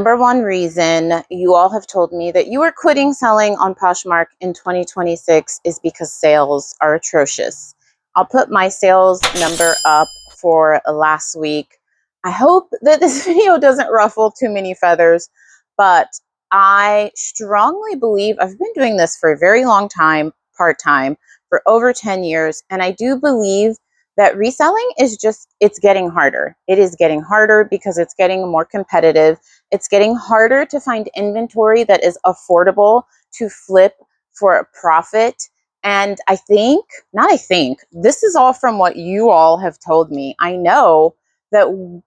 Number one reason you all have told me that you are quitting selling on Poshmark in 2026 is because sales are atrocious. I'll put my sales number up for last week. I hope that this video doesn't ruffle too many feathers, but I strongly believe I've been doing this for a very long time, part-time, for over 10 years, and I do believe that reselling is it's getting harder. It is getting harder because it's getting more competitive. It's getting harder to find inventory that is affordable to flip for a profit. And this is all from what you all have told me. I know that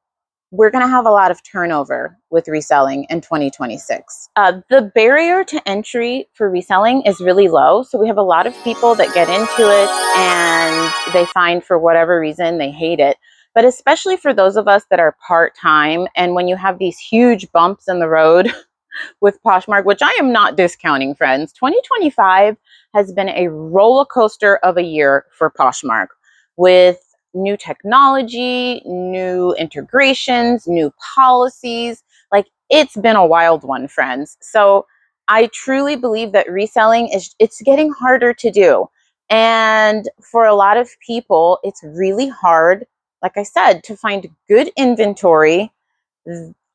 we're going to have a lot of turnover with reselling in 2026. The barrier to entry for reselling is really low. So we have a lot of people that get into it and they find for whatever reason they hate it. But especially for those of us that are part-time, and when you have these huge bumps in the road with Poshmark, which I am not discounting, friends, 2025 has been a roller coaster of a year for Poshmark with new technology, new integrations, new policies. Like, it's been a wild one, friends. So I truly believe that reselling it's getting harder to do. And for a lot of people, it's really hard, like I said, to find good inventory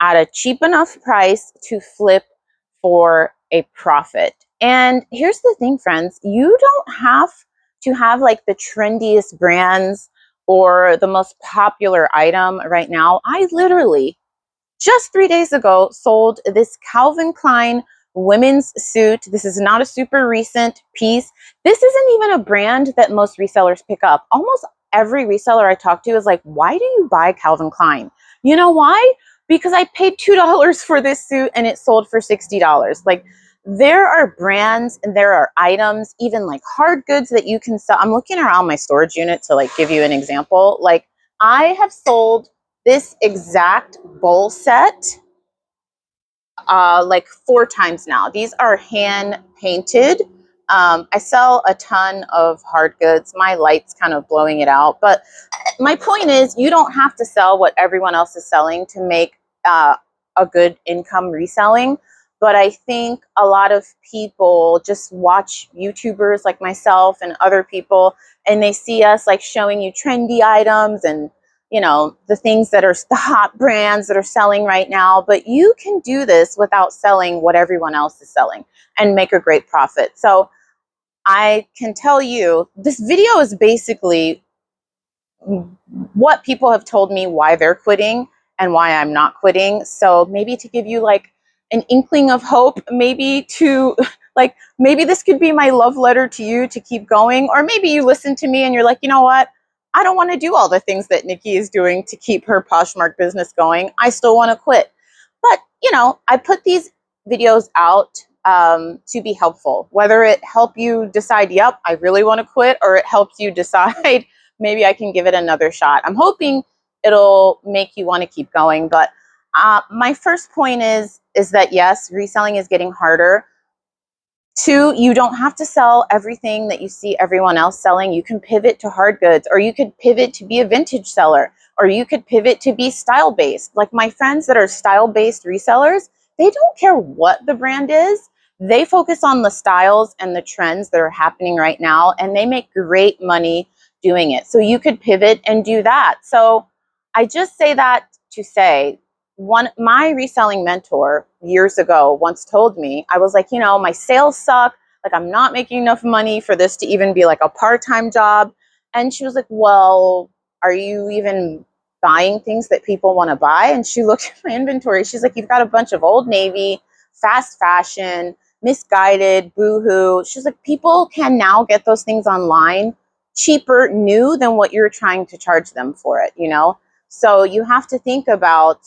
at a cheap enough price to flip for a profit. And here's the thing, friends, you don't have to have like the trendiest brands or the most popular item right now. I literally just 3 days ago sold this Calvin Klein women's suit. This is not a super recent piece. This isn't even a brand that most resellers pick up. Almost every reseller I talk to is like, why do you buy Calvin Klein? You know why? Because I paid $2 for this suit and it sold for $60. Like, there are brands and there are items, even like hard goods that you can sell. I'm looking around my storage unit to like give you an example. Like, I have sold this exact bowl set like 4 times now. These are hand painted. I sell a ton of hard goods. My light's kind of blowing it out. But my point is, you don't have to sell what everyone else is selling to make a good income reselling. But I think a lot of people just watch YouTubers like myself and other people, and they see us like showing you trendy items and, you know, the things that are the hot brands that are selling right now. But you can do this without selling what everyone else is selling and make a great profit. So I can tell you, this video is basically what people have told me why they're quitting and why I'm not quitting. So maybe to give you like an inkling of hope, maybe to like, maybe this could be my love letter to you to keep going. Or maybe you listen to me and you're like, you know what? I don't want to do all the things that Nikki is doing to keep her Poshmark business going. I still want to quit. But, you know, I put these videos out to be helpful, whether it help you decide, yep, I really want to quit, or it helps you decide, maybe I can give it another shot. I'm hoping it'll make you want to keep going. But my first point is that yes, reselling is getting harder. 2, you don't have to sell everything that you see everyone else selling. You can pivot to hard goods, or you could pivot to be a vintage seller, or you could pivot to be style-based. Like my friends that are style-based resellers, they don't care what the brand is. They focus on the styles and the trends that are happening right now, and they make great money doing it. So you could pivot and do that. So I just say that to say, my reselling mentor years ago once told me, I was like, you know, my sales suck. Like, I'm not making enough money for this to even be like a part-time job. And she was like, well, are you even buying things that people want to buy? And she looked at my inventory. She's like, you've got a bunch of Old Navy, fast fashion, misguided, boohoo. She's like, people can now get those things online cheaper, new, than what you're trying to charge them for it, you know? So you have to think about,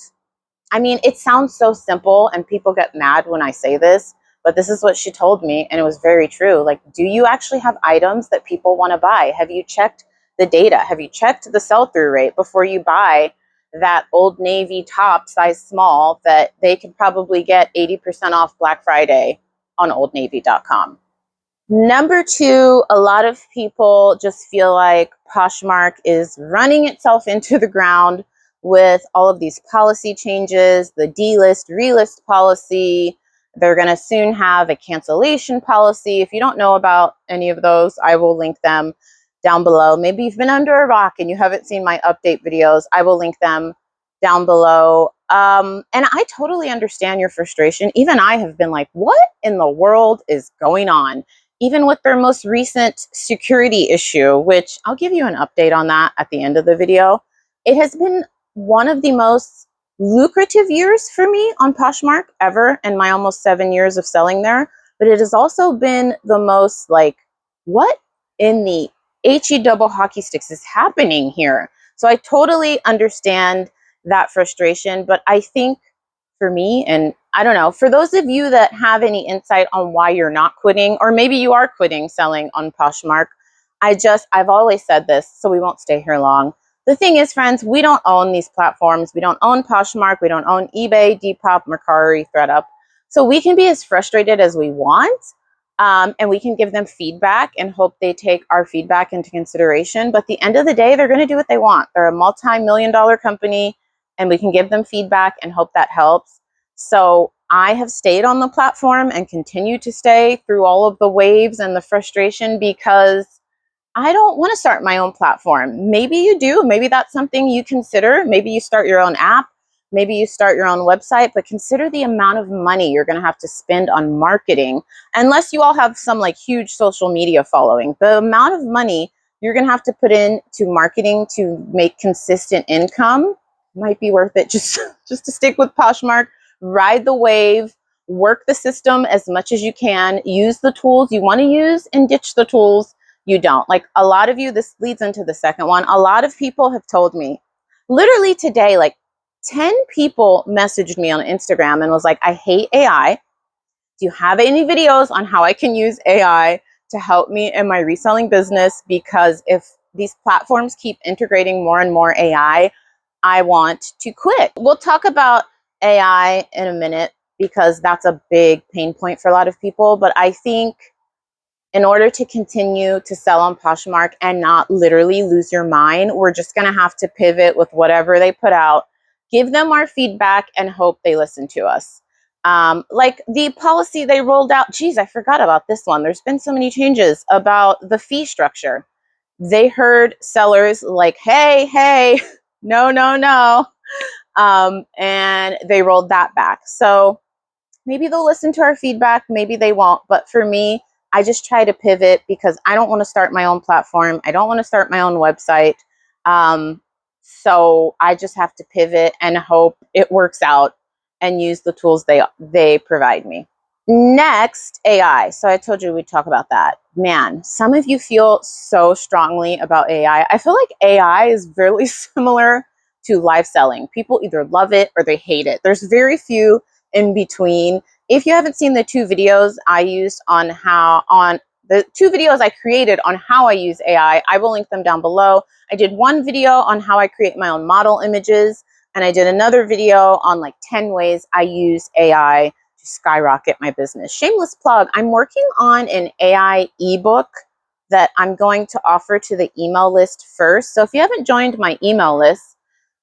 I mean, it sounds so simple and people get mad when I say this, but this is what she told me, and it was very true. Like, do you actually have items that people want to buy? Have you checked the data? Have you checked the sell-through rate before you buy that Old Navy top size small that they could probably get 80% off Black Friday on oldnavy.com? Number 2, a lot of people just feel like Poshmark is running itself into the ground. with all of these policy changes, the delist, relist policy. They're going to soon have a cancellation policy. If you don't know about any of those, I will link them down below. Maybe you've been under a rock and you haven't seen my update videos. I will link them down below. And I totally understand your frustration. Even I have been like, what in the world is going on? Even with their most recent security issue, which I'll give you an update on that at the end of the video. It has been one of the most lucrative years for me on Poshmark ever in my almost 7 years of selling there. But it has also been the most like, what in the HE double hockey sticks is happening here? So I totally understand that frustration, but I think for me, and I don't know, for those of you that have any insight on why you're not quitting, or maybe you are quitting selling on Poshmark, I've always said this, so we won't stay here long. The thing is, friends, we don't own these platforms. We don't own Poshmark. We don't own eBay, Depop, Mercari, ThreadUp. So we can be as frustrated as we want, and we can give them feedback and hope they take our feedback into consideration. But at the end of the day, they're going to do what they want. They're a multi-million-dollar company, and we can give them feedback and hope that helps. So I have stayed on the platform and continue to stay through all of the waves and the frustration because I don't want to start my own platform. Maybe you do. Maybe that's something you consider. Maybe you start your own app. Maybe you start your own website, but consider the amount of money you're going to have to spend on marketing. Unless you all have some like huge social media following, the amount of money you're going to have to put into marketing to make consistent income might be worth it just to stick with Poshmark, ride the wave, work the system as much as you can, use the tools you want to use and ditch the tools you don't. Like a lot of you, this leads into the second one. A lot of people have told me, literally today, like 10 people messaged me on Instagram and was like, I hate AI. Do you have any videos on how I can use AI to help me in my reselling business? Because if these platforms keep integrating more and more AI, I want to quit. We'll talk about AI in a minute because that's a big pain point for a lot of people. But I think in order to continue to sell on Poshmark and not literally lose your mind, we're just going to have to pivot with whatever they put out, give them our feedback, and hope they listen to us. Like the policy they rolled out, geez, I forgot about this one. There's been so many changes about the fee structure. They heard sellers like, hey, no. And they rolled that back. So maybe they'll listen to our feedback, maybe they won't. But for me, I just try to pivot because I don't want to start my own platform. I don't want to start my own website. So I just have to pivot and hope it works out and use the tools they provide me. Next, AI. So I told you we'd talk about that. Man, some of you feel so strongly about AI. I feel like AI is very similar to live selling. People either love it or they hate it. There's very few in between. If you haven't seen the two videos I used on the two videos I created on how I use AI, I will link them down below. I did one video on how I create my own model images, and I did another video on like 10 ways I use AI to skyrocket my business. Shameless plug, I'm working on an AI ebook that I'm going to offer to the email list first. So if you haven't joined my email list,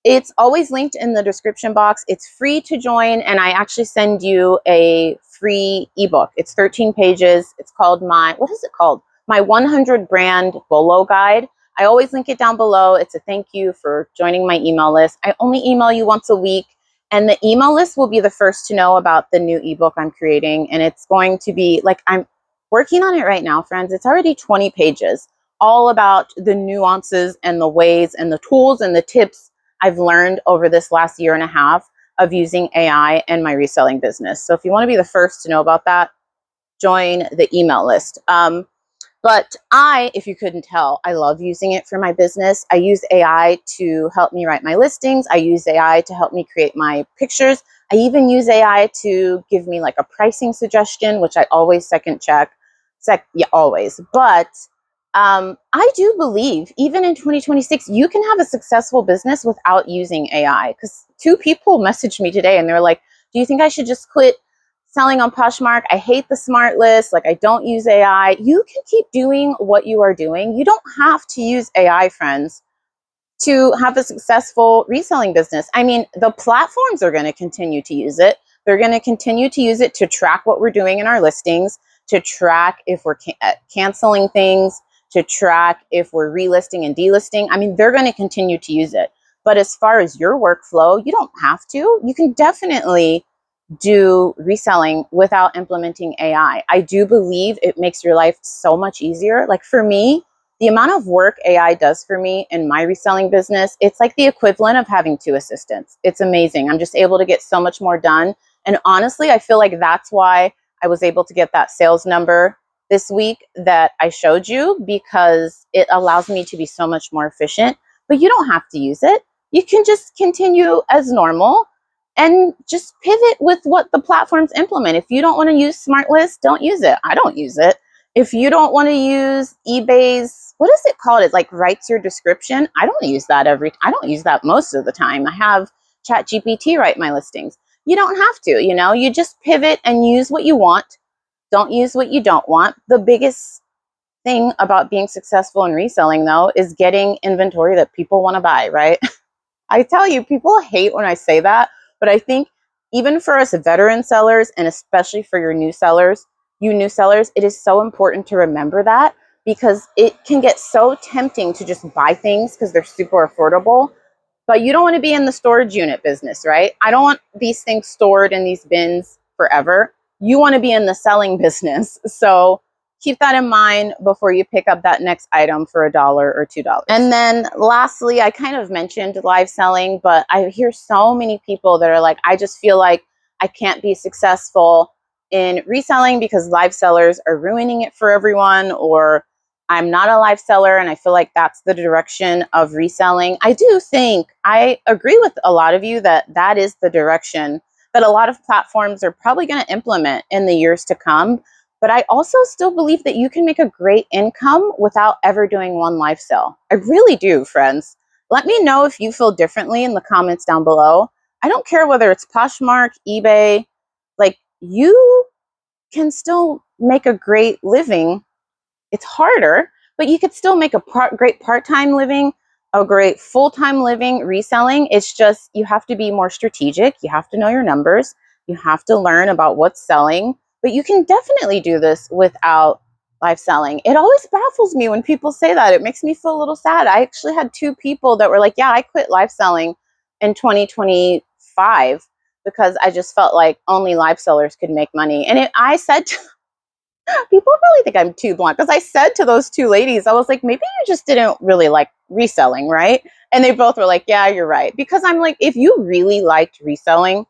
it's always linked in the description box. It's free to join, and I actually send you a free ebook. It's 13 pages. It's called what is it called? My 100 Brand Bolo Guide. I always link it down below. It's a thank you for joining my email list. I only email you once a week, and the email list will be the first to know about the new ebook I'm creating. And it's going to be like, I'm working on it right now, friends. It's already 20 pages, all about the nuances and the ways and the tools and the tips I've learned over this last year and a half of using AI in my reselling business. So if you want to be the first to know about that, join the email list. But if you couldn't tell, I love using it for my business. I use AI to help me write my listings. I use AI to help me create my pictures. I even use AI to give me like a pricing suggestion, which I always second check. Yeah, always. But I do believe even in 2026, you can have a successful business without using AI. Because two people messaged me today and they're like, do you think I should just quit selling on Poshmark? I hate the smart list. Like, I don't use AI. You can keep doing what you are doing. You don't have to use AI, friends. to have a successful reselling business. I mean, the platforms are going to continue to use it. They're going to continue to use it to track what we're doing in our listings, to track if we're canceling things, to track if we're relisting and delisting. I mean, they're going to continue to use it. But as far as your workflow, you don't have to. You can definitely do reselling without implementing AI. I do believe it makes your life so much easier. Like for me, the amount of work AI does for me in my reselling business, it's like the equivalent of having two assistants. It's amazing. I'm just able to get so much more done. And honestly, I feel like that's why I was able to get that sales number this week that I showed you, because it allows me to be so much more efficient. But you don't have to use it. You can just continue as normal and just pivot with what the platforms implement. If you don't want to use Smart List, don't use it. I don't use it. If you don't want to use eBay's, what is it called? It like writes your description. I don't use that I don't use that most of the time. I have ChatGPT write my listings. You don't have to, you just pivot and use what you want. Don't use what you don't want. The biggest thing about being successful in reselling though is getting inventory that people want to buy, right? I tell you, people hate when I say that, but I think even for us veteran sellers, and especially for your new sellers, it is so important to remember that, because it can get so tempting to just buy things because they're super affordable. But you don't want to be in the storage unit business, right? I don't want these things stored in these bins forever. You want to be in the selling business. So keep that in mind before you pick up that next item for $1 or $2. And then lastly, I kind of mentioned live selling, but I hear so many people that are like, I just feel like I can't be successful in reselling because live sellers are ruining it for everyone, or I'm not a live seller and I feel like that's the direction of reselling. I agree with a lot of you that that is the direction that a lot of platforms are probably going to implement in the years to come. But I also still believe that you can make a great income without ever doing one live sale. I really do, friends. Let me know if you feel differently in the comments down below. I don't care whether it's Poshmark, eBay, like you can still make a great living. It's harder, but you could still make a great part-time living, a great full-time living reselling. It's just you have to be more strategic. You have to know your numbers. You have to learn about what's selling. But you can definitely do this without live selling. It always baffles me when people say that. It makes me feel a little sad. I actually had 2 people that were like, yeah, I quit live selling in 2025 because I just felt like only live sellers could make money. And I said to people probably think I'm too blunt, because I said to those 2 ladies, I was like, maybe you just didn't really like reselling, right? And they both were like, yeah, you're right. Because I'm like, if you really liked reselling,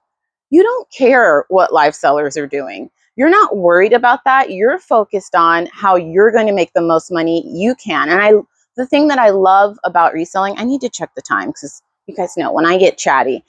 you don't care what live sellers are doing. You're not worried about that. You're focused on how you're going to make the most money you can. And the thing that I love about reselling, I need to check the time because you guys know when I get chatty.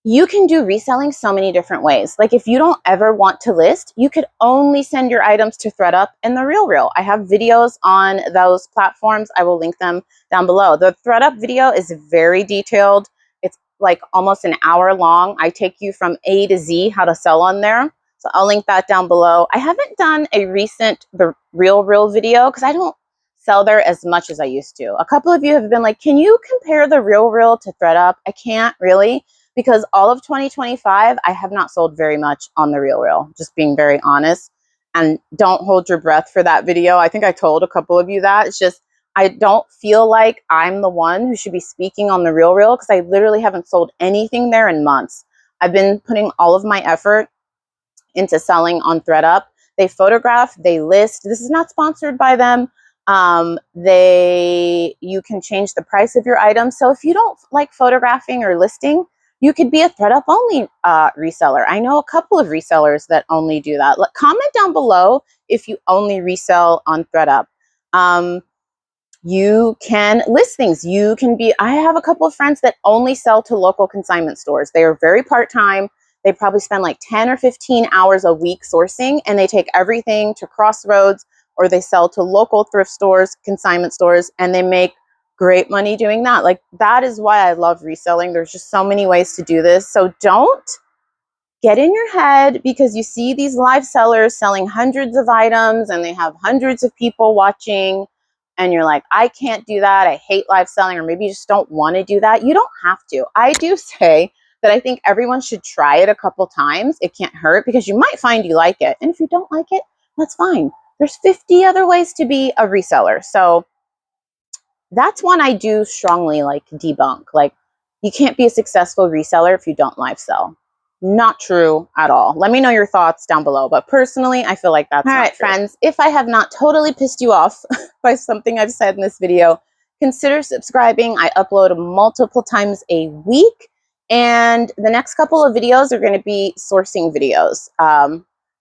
You can do reselling so many different ways. Like if you don't ever want to list, you could only send your items to ThreadUp and the RealReal. I have videos on those platforms. I will link them down below. The ThreadUp video is very detailed. It's like almost an hour long. I take you from A to Z how to sell on there. So I'll link that down below. I haven't done the RealReal video because I don't sell there as much as I used to. A couple of you have been like, can you compare the RealReal to ThreadUp? I can't really, because all of 2025, I have not sold very much on the RealReal, just being very honest. And don't hold your breath for that video. I think I told a couple of you that. It's just, I don't feel like I'm the one who should be speaking on the RealReal because I literally haven't sold anything there in months. I've been putting all of my effort into selling on ThreadUp. They photograph, they list. This is not sponsored by them. You can change the price of your items. So if you don't like photographing or listing, you could be a ThreadUp only reseller. I know a couple of resellers that only do that. Comment down below if you only resell on ThreadUp. You can list things. I have a couple of friends that only sell to local consignment stores. They are very part-time. They probably spend like 10 or 15 hours a week sourcing, and they take everything to Crossroads, or they sell to local thrift stores, consignment stores, and they make great money doing that. Like, that is why I love reselling. There's just so many ways to do this. So don't get in your head because you see these live sellers selling hundreds of items and they have hundreds of people watching. and you're like, I can't do that, I hate live selling, or maybe you just don't want to do that, you don't have to. I do say that I think everyone should try it a couple times. It can't hurt, because you might find you like it. And if you don't like it, that's fine. There's 50 other ways to be a reseller. So that's one I do strongly like debunk. Like, you can't be a successful reseller if you don't live sell. Not true at all. Let me know your thoughts down below. But personally, I feel like that's all right, friends. If I have not totally pissed you off by something I've said in this video, consider subscribing. I upload multiple times a week. And the next couple of videos are going to be sourcing videos.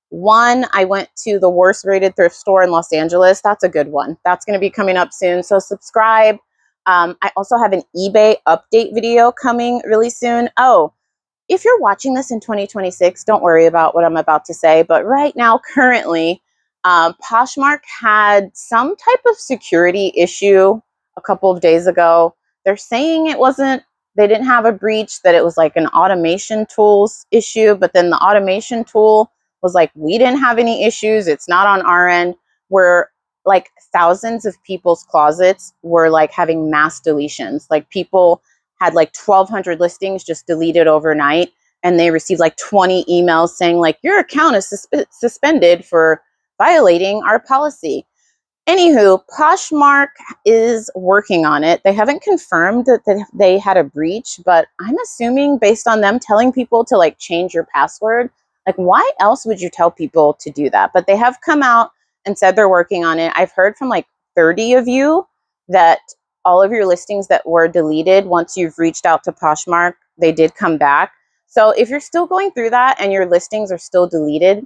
One, I went to the worst rated thrift store in Los Angeles. That's a good one. That's going to be coming up soon. So subscribe. I also have an eBay update video coming really soon. Oh, if you're watching this in 2026, don't worry about what I'm about to say. But right now, currently, Poshmark had some type of security issue a couple of days ago. They're saying they didn't have a breach, that it was like an automation tools issue. But then the automation tool was like, we didn't have any issues. It's not on our end. Where like thousands of people's closets were like having mass deletions. Like, people had like 1,200 listings just deleted overnight, and they received like 20 emails saying like, your account is suspended for violating our policy. Anywho, Poshmark is working on it. They haven't confirmed that they had a breach, but I'm assuming, based on them telling people to like change your password, like, why else would you tell people to do that? But they have come out and said they're working on it. I've heard from like 30 of you that all of your listings that were deleted, once you've reached out to Poshmark, they did come back. So if you're still going through that and your listings are still deleted,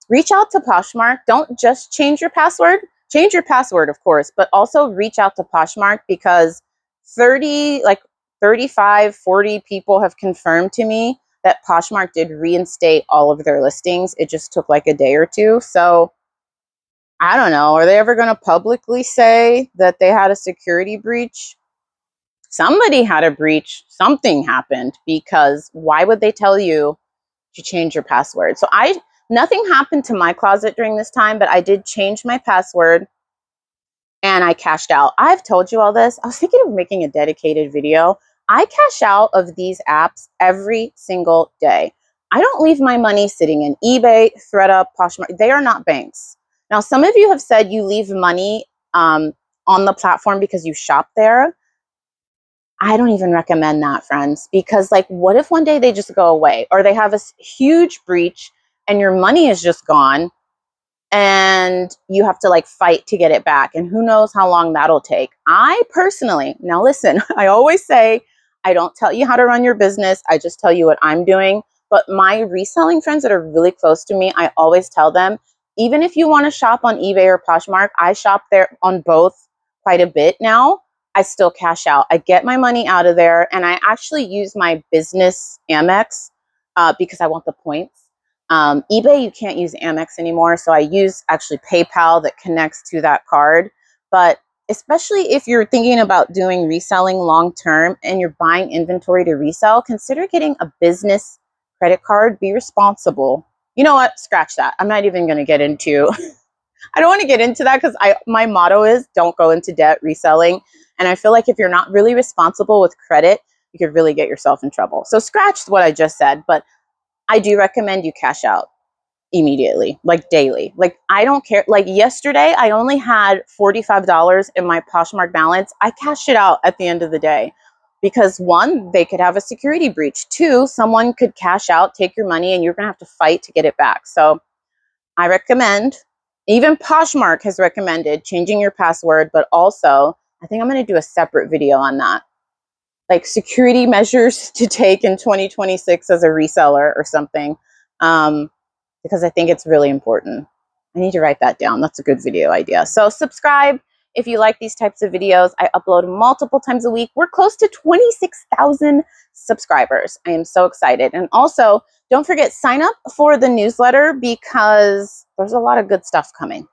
reach out to Poshmark. Don't just change your password. Change your password, of course, but also reach out to Poshmark, because 35, 40 people have confirmed to me that Poshmark did reinstate all of their listings. It just took like a day or two. So I don't know. Are they ever going to publicly say that they had a security breach? Somebody had a breach. Something happened, because why would they tell you to change your password? So nothing happened to my closet during this time, but I did change my password and I cashed out. I've told you all this. I was thinking of making a dedicated video. I cash out of these apps every single day. I don't leave my money sitting in eBay, ThredUp, Poshmark. They are not banks. Now, some of you have said you leave money on the platform because you shop there. I don't even recommend that, friends, because like, what if one day they just go away, or they have a huge breach and your money is just gone, and you have to like fight to get it back, and who knows how long that'll take. I personally, now listen, I always say, I don't tell you how to run your business. I just tell you what I'm doing. But my reselling friends that are really close to me, I always tell them, even if you want to shop on eBay or Poshmark, I shop there on both quite a bit now. I still cash out. I get my money out of there, and I actually use my business Amex because I want the points. eBay, you can't use Amex anymore, so I use actually PayPal that connects to that card. But especially if you're thinking about doing reselling long term and you're buying inventory to resell, consider getting a business credit card. Be responsible. You know what? Scratch that. I'm not even going to get into I don't want to get into that, because my motto is don't go into debt reselling. And I feel like if you're not really responsible with credit, you could really get yourself in trouble. So scratch what I just said, but I do recommend you cash out immediately, like daily. Like, I don't care. Like yesterday, I only had $45 in my Poshmark balance. I cashed it out at the end of the day, because one, they could have a security breach. Two, someone could cash out, take your money, and you're going to have to fight to get it back. So I recommend, even Poshmark has recommended changing your password, but also I think I'm going to do a separate video on that, like security measures to take in 2026 as a reseller or something, because I think it's really important. I need to write that down. That's a good video idea. So subscribe if you like these types of videos. I upload multiple times a week. We're close to 26,000 subscribers. I am so excited. And also, don't forget, sign up for the newsletter, because there's a lot of good stuff coming.